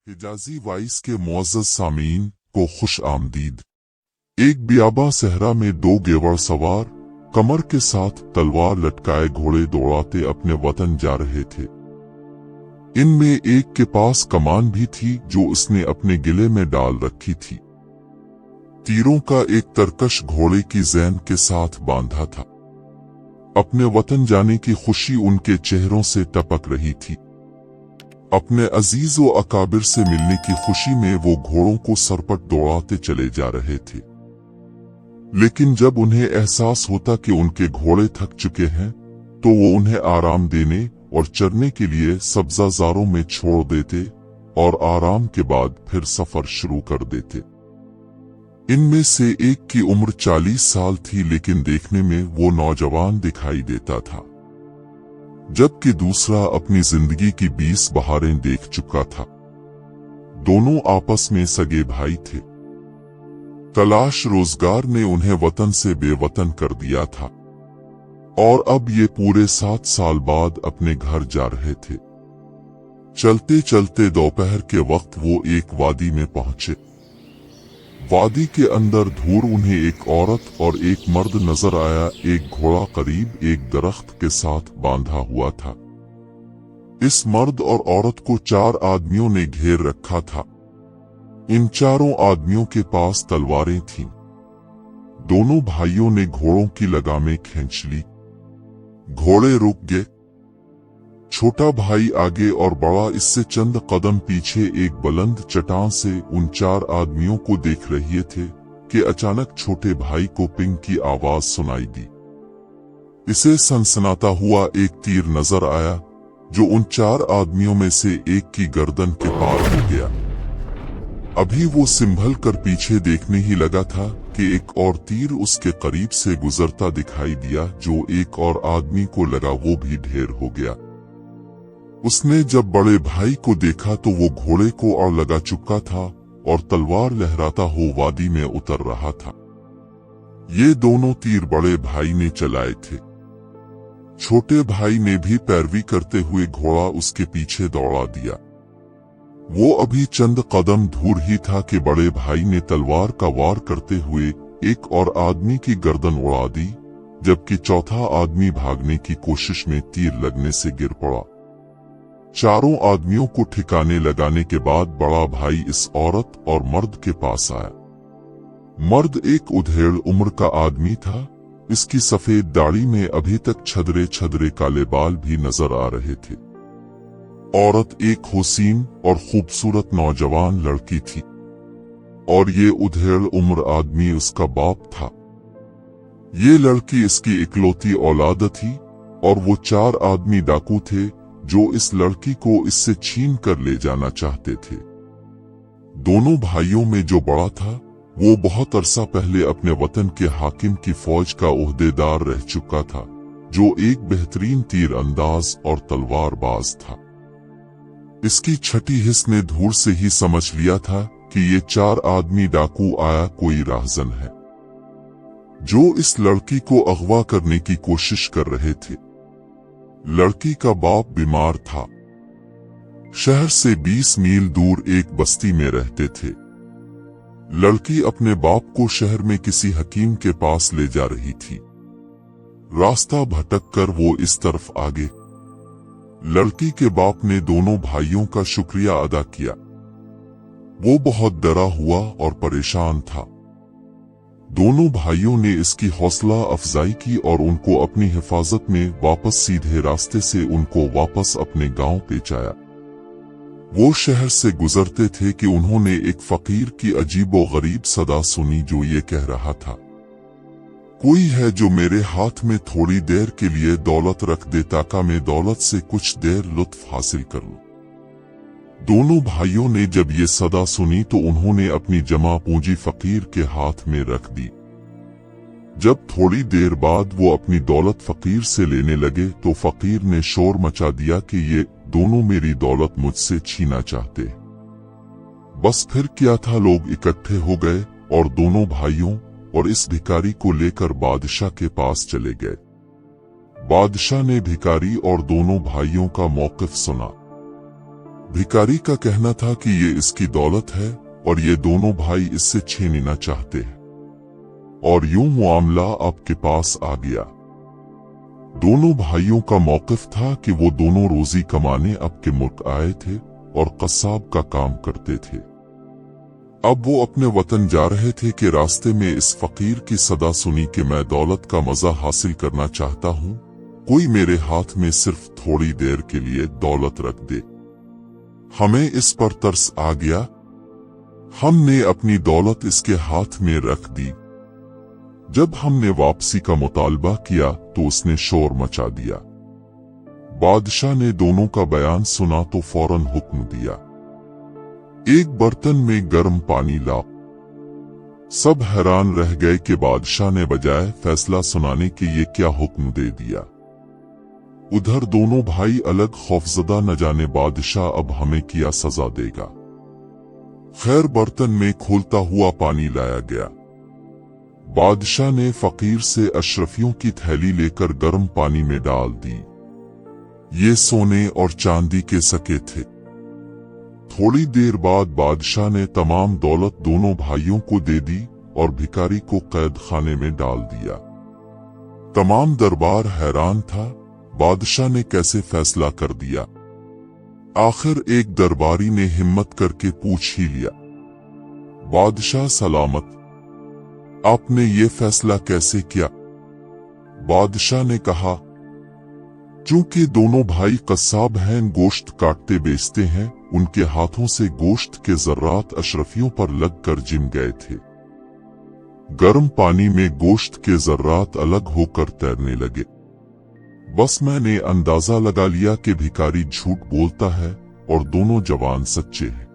हिजाजी voice के मुअज़्ज़ज़ सामीन को खुश आमदीद। एक बियाबा सहरा में दो गेवर सवार कमर के साथ तलवार लटकाए घोड़े दौड़ाते अपने वतन जा रहे थे। इनमें एक के पास कमान भी थी जो उसने अपने गिले में डाल रखी थी। तीरों का एक तरकश घोड़े की ज़ैन के साथ बांधा था। अपने वतन जाने की खुशी उनके चेहरों से टपक रही थी। अपने अजीज व अकाबिर से मिलने की खुशी में वो घोड़ों को सरपट दौड़ाते चले जा रहे थे। लेकिन जब उन्हें एहसास होता कि उनके घोड़े थक चुके हैं तो वो उन्हें आराम देने और चरने के लिए सब्ज़ाज़ारों में छोड़ देते और आराम के बाद फिर सफर शुरू कर देते। इनमें से एक की उम्र 40 साल थी, लेकिन देखने में वो नौजवान दिखाई देता था, जबकि दूसरा अपनी जिंदगी की 20 बहारें देख चुका था। दोनों आपस में सगे भाई थे। तलाश रोजगार ने उन्हें वतन से बेवतन कर दिया था और अब ये पूरे 7 साल बाद अपने घर जा रहे थे। चलते चलते दोपहर के वक्त वो एक वादी में पहुंचे। वादी के अंदर दूर उन्हें एक औरत और एक मर्द नजर आया। एक घोड़ा करीब एक दरख्त के साथ बांधा हुआ था। इस मर्द और औरत को 4 आदमियों ने घेर रखा था। इन चारों आदमियों के पास तलवारें थीं। दोनों भाइयों ने घोड़ों की लगामें खींच ली। घोड़े रुक गए। छोटा भाई आगे और बड़ा इससे चंद कदम पीछे एक बुलंद चट्टान से उन 4 आदमियों को देख रहे थे कि अचानक छोटे भाई को पिंग की आवाज सुनाई दी। इसे सनसनाता हुआ एक तीर नजर आया जो उन 4 आदमियों में से एक की गर्दन के पार हो गया। अभी वो संभल कर पीछे देखने ही लगा था कि एक और तीर उसके करीब से गुजरता दिखाई दिया। जो एक और आदमी को लगा वो भी ढेर हो गया। उसने जब बड़े भाई को देखा तो वो घोड़े को और लगा चुका था और तलवार लहराता हो वादी में उतर रहा था। ये दोनों तीर बड़े भाई ने चलाए थे। छोटे भाई ने भी पैरवी करते हुए घोड़ा उसके पीछे दौड़ा दिया। वो अभी चंद कदम दूर ही था कि बड़े भाई ने तलवार का वार करते हुए एक और आदमी की गर्दन उड़ा दी, जबकि चौथा आदमी भागने की कोशिश में तीर लगने से गिर पड़ा। चारों आदमियों को ठिकाने लगाने के बाद बड़ा भाई इस औरत और मर्द के पास आया। मर्द एक उधेड़ उम्र का आदमी था। इसकी सफेद दाढ़ी में अभी तक छदरे छदरे काले बाल भी नजर आ रहे थे। औरत एक हुसीन और खूबसूरत नौजवान लड़की थी और ये उधेड़ उम्र आदमी उसका बाप था। ये लड़की इसकी इकलौती औलाद थी और वो 4 आदमी डाकू थे जो इस लड़की को इससे छीन कर ले जाना चाहते थे। दोनों भाइयों में जो बड़ा था वो बहुत अरसा पहले अपने वतन के हाकिम की फौज का ओहदेदार रह चुका था, जो एक बेहतरीन तीर अंदाज और तलवारबाज था। इसकी छठी हिस्स ने दूर से ही समझ लिया था कि ये 4 आदमी डाकू आया कोई राहजन है जो इस लड़की को अगवा करने की कोशिश कर रहे थे। लड़की का बाप बीमार था। शहर से 20 मील दूर एक बस्ती में रहते थे। लड़की अपने बाप को शहर में किसी हकीम के पास ले जा रही थी। रास्ता भटक कर वो इस तरफ आगे। लड़की के बाप ने दोनों भाइयों का शुक्रिया अदा किया। वो बहुत डरा हुआ और परेशान था। दोनों भाइयों ने इसकी हौसला अफजाई की और उनको अपनी हिफाजत में वापस सीधे रास्ते से उनको वापस अपने गांव पहुंचाया। वो शहर से गुजरते थे कि उन्होंने एक फकीर की अजीबो गरीब सदा सुनी जो ये कह रहा था, कोई है जो मेरे हाथ में थोड़ी देर के लिए दौलत रख दे ताकि मैं दौलत से कुछ देर लुत्फ हासिल कर लूं। दोनों भाइयों ने जब ये सदा सुनी तो उन्होंने अपनी जमा पूंजी फकीर के हाथ में रख दी। जब थोड़ी देर बाद वो अपनी दौलत फकीर से लेने लगे तो फकीर ने शोर मचा दिया कि ये दोनों मेरी दौलत मुझसे छीना चाहते। बस फिर क्या था, लोग इकट्ठे हो गए और दोनों भाइयों और इस भिखारी को लेकर बादशाह के पास चले गए। बादशाह ने भिखारी और दोनों भाइयों का मौकिफ सुना। भिखारी का कहना था कि ये इसकी दौलत है और ये दोनों भाई इससे छीनना चाहते हैं, और यूं मामला आपके पास आ गया। दोनों भाइयों का मौक़िफ़ था कि वो दोनों रोजी कमाने आपके मुल्क आए थे और कसाब का काम करते थे। अब वो अपने वतन जा रहे थे कि रास्ते में इस फकीर की सदा सुनी कि मैं दौलत का मजा हासिल करना चाहता हूँ, कोई मेरे हाथ में सिर्फ थोड़ी देर के लिए दौलत रख दे। हमें इस पर तरस आ गया। हमने अपनी दौलत इसके हाथ में रख दी। जब हमने वापसी का मुतालबा किया तो उसने शोर मचा दिया। बादशाह ने दोनों का बयान सुना तो फौरन हुक्म दिया, एक बर्तन में गर्म पानी लाओ। सब हैरान रह गए कि बादशाह ने बजाय फैसला सुनाने के ये क्या हुक्म दे दिया। उधर दोनों भाई अलग खौफजदा, न जाने बादशाह अब हमें क्या सजा देगा। खैर बर्तन में खोलता हुआ पानी लाया गया। बादशाह ने फकीर से अशरफियों की थैली लेकर गर्म पानी में डाल दी। ये सोने और चांदी के सके थे। थोड़ी देर बाद बादशाह ने तमाम दौलत दोनों भाइयों को दे दी और भिखारी को कैद खाने में डाल दिया। तमाम दरबार हैरान था, बादशाह ने कैसे फैसला कर दिया। आखिर एक दरबारी ने हिम्मत करके पूछ ही लिया, बादशाह सलामत, आपने ये फैसला कैसे किया? बादशाह ने कहा, चूंकि दोनों भाई कसाब हैं, गोश्त काटते बेचते हैं, उनके हाथों से गोश्त के जर्रात अशरफियों पर लगकर जिम गए थे। गर्म पानी में गोश्त के जर्रात अलग होकर तैरने लगे। बस मैंने अंदाजा लगा लिया कि भिखारी झूठ बोलता है और दोनों जवान सच्चे हैं।